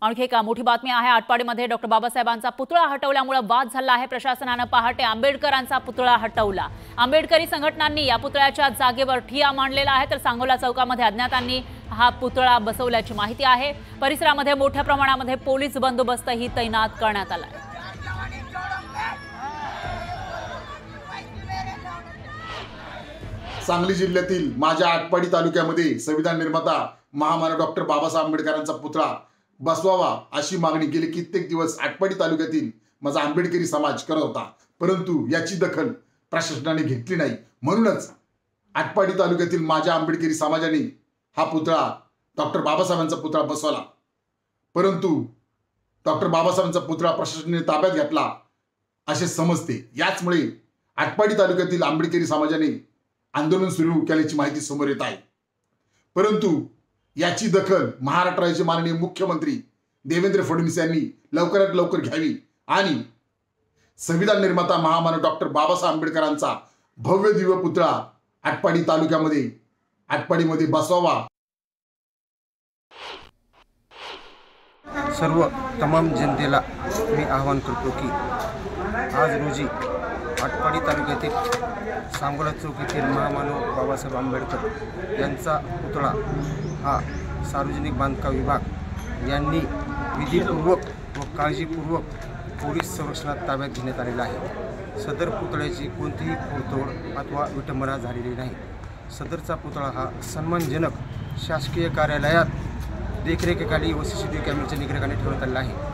आणखी एक मोठी बातमी आहे। आटपाडीमध्ये डॉक्टर बाबासाहेबांचा पुतळा हटवल्यामुळे वाद झाला आहे। प्रशासनाने पहाटे आंबेडकरांचा पुतळा हटवला। आंबेडकरी संघटनांनी या पुतळ्याच्या जागेवर ठिय्या मांडलेला आहे, तर सांगोला चौकामध्ये अज्ञातांनी हा पुतळा बसवल्याची माहिती आहे। परिसरामध्ये मोठ्या प्रमाणामध्ये पोलीस बंदोबस्तही तैनात करण्यात आला आहे। सांगली जिल्ह्यातील माझ्या आटपाडी तालुक्यामध्ये संविधान निर्माता महामानव डॉक्टर बाबासाहेब आंबेडकरांचा पुतळा बसवावा अशी मागणी गेली कित्येक दिवस आटपाडी तालुक्यातील माझा आंबेडकरी समाज करत होता, परंतु याची दखल प्रशासनाने घेतली नाही। म्हणूनच आटपाडी तालुक्यातील माझ्या आंबेडकरी समाजाने हा पुतळा डॉक्टर बाबासाहेबांचा पुतळा बसवला, परंतु डॉक्टर बाबासाहेबांचा पुतळा प्रशासनाने ताब्यात घेतला असे समजते। याचमुळे आटपाडी तालुक्यातील आंबेडकरी समाजाने आंदोलन सुरू केल्याची माहिती समोर येत आहे, परंतु याची दखल महाराष्ट्र राज्याचे माननीय मुख्यमंत्री देवेंद्र फडणवीस यांनी लवकरात लवकर घ्यावी आणि संविधान निर्माता महामानव डॉक्टर बाबासाहेब आंबेडकरांचा भव्य दिव्य पुतळा आटपाडी तालुक्यामध्ये आटपाडीमध्ये बसवावा। सर्व तमाम जनतेला मी आवाहन करतो की आज रोजी आटपाडी तालुक्यातील सांगोला चौक येथील महामानव बाबासाहेब आंबेडकर यांचा पुतळा हा सार्वजनिक बांधकाम विभाग यांनी विधीपूर्वक व काळजीपूर्वक पोलीस संरक्षणात ताब्यात घेण्यात आलेला आहे। सदर पुतळ्याची कोणतीही फोडतोड अथवा विटंबना झालेली नाही। सदरचा पुतळा हा सन्मानजनक शासकीय कार्यालयात देखरेखीखाली व CCTV कॅमेऱ्याच्या निगराणीखाली ठेवण्यात आलेला आहे।